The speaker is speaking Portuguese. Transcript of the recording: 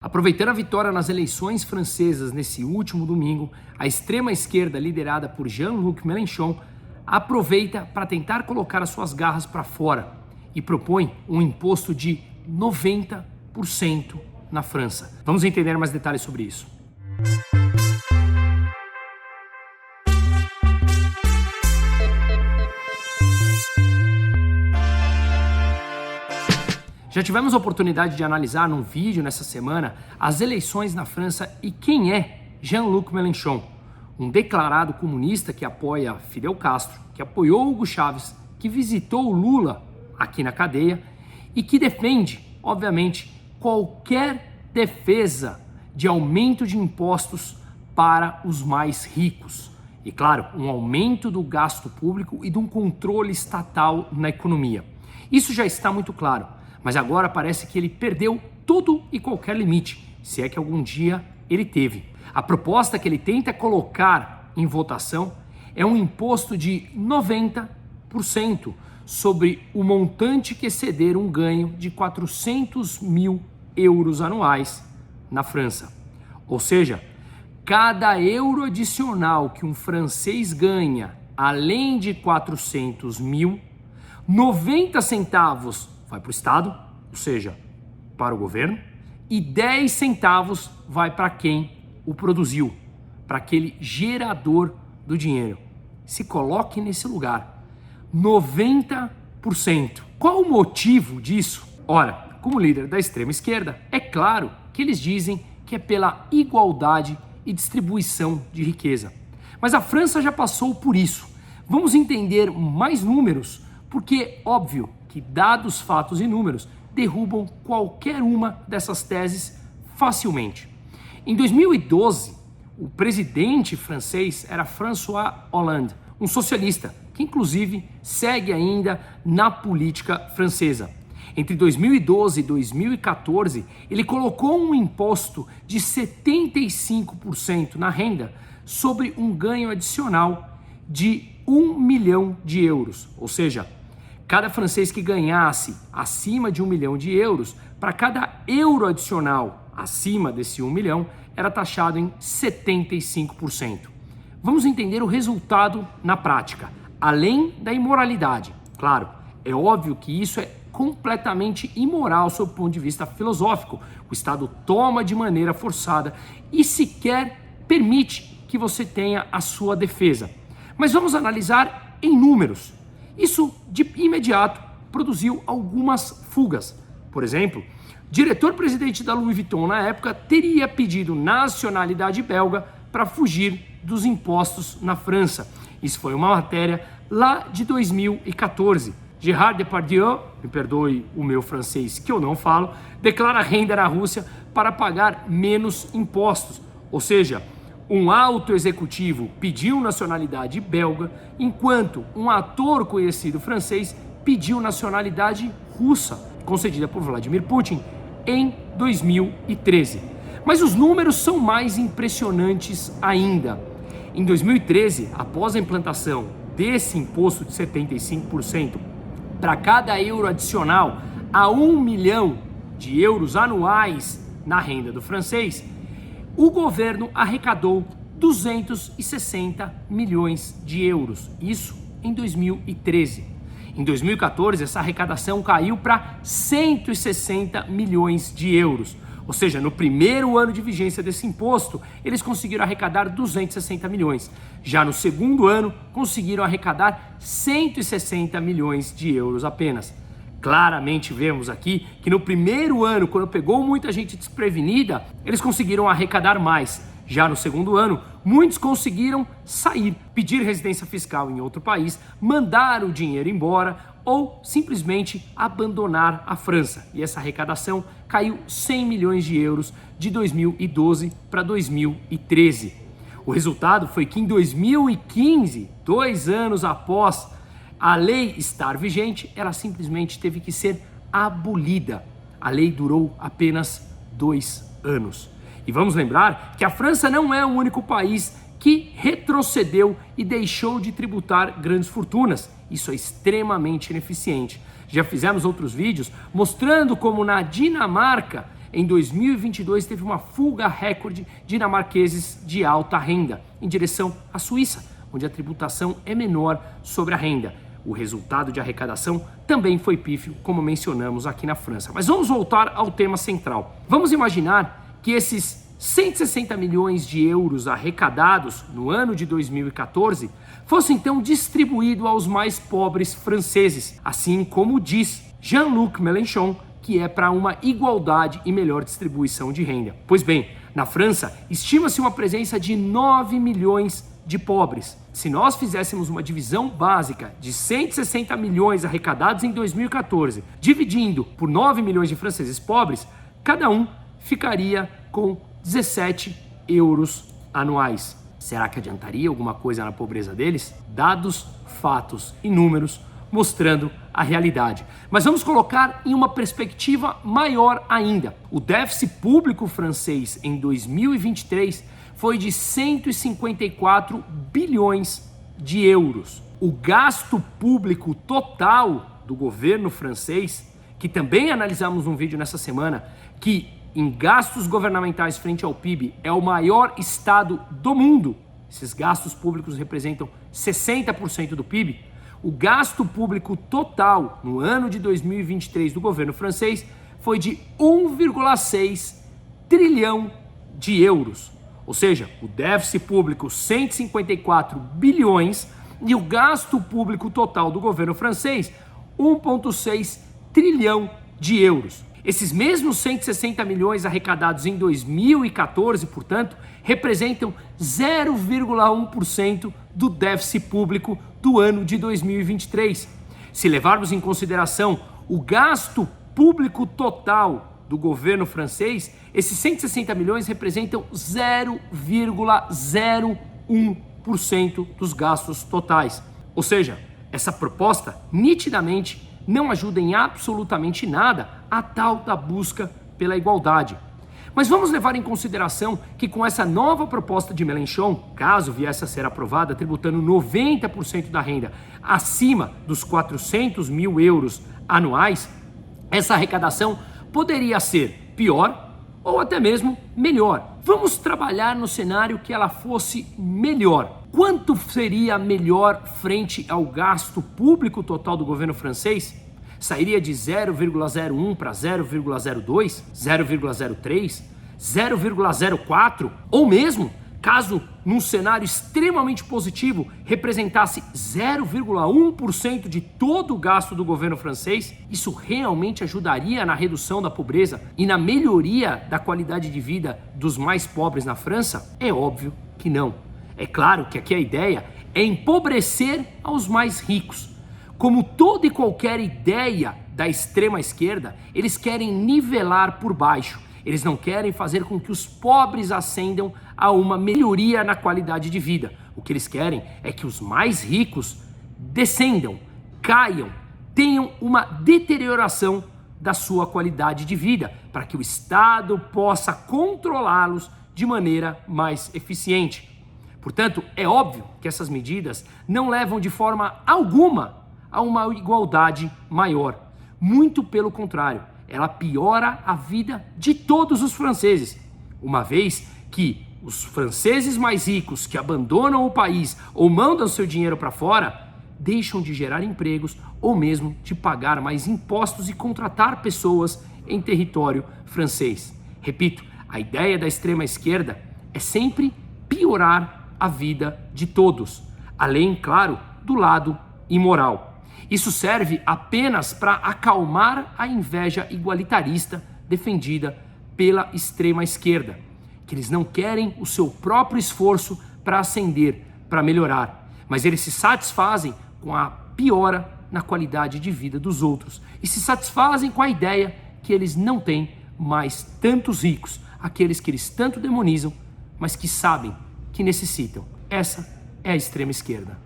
Aproveitando a vitória nas eleições francesas nesse último domingo, a extrema-esquerda, liderada por Jean-Luc Mélenchon, aproveita para tentar colocar as suas garras para fora e propõe um imposto de 90% na França. Vamos entender mais detalhes sobre isso. Já tivemos a oportunidade de analisar num vídeo nessa semana as eleições na França e quem é Jean-Luc Mélenchon, um declarado comunista que apoia Fidel Castro, que apoiou Hugo Chávez, que visitou o Lula aqui na cadeia e que defende, obviamente, qualquer defesa de aumento de impostos para os mais ricos. E, claro, um aumento do gasto público e de um controle estatal na economia. Isso já está muito claro. Mas agora parece que ele perdeu todo e qualquer limite, se é que algum dia ele teve. A proposta que ele tenta colocar em votação é um imposto de 90% sobre o montante que exceder um ganho de 400 mil euros anuais na França. Ou seja, cada euro adicional que um francês ganha, além de 400 mil, 90 centavos vai para o Estado, ou seja, para o governo, e 10 centavos vai para quem o produziu, para aquele gerador do dinheiro. Se coloque nesse lugar, 90%. Qual o motivo disso? Ora, como líder da extrema esquerda, é claro que eles dizem que é pela igualdade e distribuição de riqueza. Mas a França já passou por isso. Vamos entender mais números, porque, óbvio, que dados, fatos e números derrubam qualquer uma dessas teses facilmente. Em 2012, o presidente francês era François Hollande, um socialista, que inclusive segue ainda na política francesa. Entre 2012 e 2014, ele colocou um imposto de 75% na renda sobre um ganho adicional de 1 milhão de euros, ou seja, cada francês que ganhasse acima de 1 milhão de euros, para cada euro adicional acima desse 1 milhão, era taxado em 75%. Vamos entender o resultado na prática, além da imoralidade. Claro, é óbvio que isso é completamente imoral sob o ponto de vista filosófico. O Estado toma de maneira forçada e sequer permite que você tenha a sua defesa. Mas vamos analisar em números. Isso, de imediato, produziu algumas fugas. Por exemplo, o diretor-presidente da Louis Vuitton, na época, teria pedido nacionalidade belga para fugir dos impostos na França. Isso foi uma matéria lá de 2014. Gérard Depardieu, me perdoe o meu francês que eu não falo, declara renda na Rússia para pagar menos impostos. Ou seja, um alto executivo pediu nacionalidade belga, enquanto um ator conhecido francês pediu nacionalidade russa, concedida por Vladimir Putin, em 2013. Mas os números são mais impressionantes ainda. Em 2013, após a implantação desse imposto de 75%, para cada euro adicional a 1 milhão de euros anuais na renda do francês, o governo arrecadou 260 milhões de euros, isso em 2013. Em 2014, essa arrecadação caiu para 160 milhões de euros. Ou seja, no primeiro ano de vigência desse imposto, eles conseguiram arrecadar 260 milhões. Já no segundo ano, conseguiram arrecadar 160 milhões de euros apenas. Claramente vemos aqui que no primeiro ano, quando pegou muita gente desprevenida, eles conseguiram arrecadar mais. Já no segundo ano, muitos conseguiram sair, pedir residência fiscal em outro país, mandar o dinheiro embora ou simplesmente abandonar a França. E essa arrecadação caiu 100 milhões de euros de 2012 para 2013. O resultado foi que em 2015, 2 anos após a lei estar vigente, ela simplesmente teve que ser abolida. A lei durou apenas 2 anos. E vamos lembrar que a França não é o único país que retrocedeu e deixou de tributar grandes fortunas. Isso é extremamente ineficiente. Já fizemos outros vídeos mostrando como na Dinamarca em 2022 teve uma fuga recorde de dinamarqueses de alta renda em direção à Suíça, onde a tributação é menor sobre a renda. O resultado de arrecadação também foi pífio, como mencionamos aqui na França. Mas vamos voltar ao tema central. Vamos imaginar que esses 160 milhões de euros arrecadados no ano de 2014 fossem então distribuídos aos mais pobres franceses, assim como diz Jean-Luc Mélenchon, que é para uma igualdade e melhor distribuição de renda. Pois bem, na França, estima-se uma presença de 9 milhões de pobres. Se nós fizéssemos uma divisão básica de 160 milhões arrecadados em 2014, dividindo por 9 milhões de franceses pobres, cada um ficaria com 17 euros anuais. Será que adiantaria alguma coisa na pobreza deles? Dados, fatos e números mostrando a realidade. Mas vamos colocar em uma perspectiva maior ainda. O déficit público francês em 2023 foi de 154 bilhões de euros. O gasto público total do governo francês, que também analisamos num vídeo nessa semana, que em gastos governamentais frente ao PIB é o maior estado do mundo. Esses gastos públicos representam 60% do PIB. O gasto público total no ano de 2023 do governo francês foi de 1,6 trilhão de euros. Ou seja, o déficit público 154 bilhões e o gasto público total do governo francês 1,6 trilhão de euros. Esses mesmos 160 milhões arrecadados em 2014, portanto, representam 0,1% do déficit público do ano de 2023. Se levarmos em consideração o gasto público total do governo francês, esses 160 milhões representam 0,01% dos gastos totais. Ou seja, essa proposta nitidamente não ajuda em absolutamente nada a tal da busca pela igualdade. Mas vamos levar em consideração que com essa nova proposta de Mélenchon, caso viesse a ser aprovada, tributando 90% da renda acima dos 400 mil euros anuais, essa arrecadação poderia ser pior ou até mesmo melhor. Vamos trabalhar no cenário que ela fosse melhor. Quanto seria melhor frente ao gasto público total do governo francês? Sairia de 0,01 para 0,02, 0,03, 0,04 ou mesmo, caso num cenário extremamente positivo representasse 0,1% de todo o gasto do governo francês, isso realmente ajudaria na redução da pobreza e na melhoria da qualidade de vida dos mais pobres na França? É óbvio que não. É claro que aqui a ideia é empobrecer aos mais ricos. Como toda e qualquer ideia da extrema esquerda, eles querem nivelar por baixo. Eles não querem fazer com que os pobres ascendam a uma melhoria na qualidade de vida. O que eles querem é que os mais ricos descendam, caiam, tenham uma deterioração da sua qualidade de vida, para que o Estado possa controlá-los de maneira mais eficiente. Portanto, é óbvio que essas medidas não levam de forma alguma a uma igualdade maior. Muito pelo contrário, ela piora a vida de todos os franceses, uma vez que os franceses mais ricos que abandonam o país ou mandam seu dinheiro para fora, deixam de gerar empregos ou mesmo de pagar mais impostos e contratar pessoas em território francês. Repito, a ideia da extrema esquerda é sempre piorar a vida de todos, além, claro, do lado imoral. Isso serve apenas para acalmar a inveja igualitarista defendida pela extrema esquerda, que eles não querem o seu próprio esforço para ascender, para melhorar, mas eles se satisfazem com a piora na qualidade de vida dos outros e se satisfazem com a ideia que eles não têm mais tantos ricos, aqueles que eles tanto demonizam, mas que sabem que necessitam. Essa é a extrema esquerda.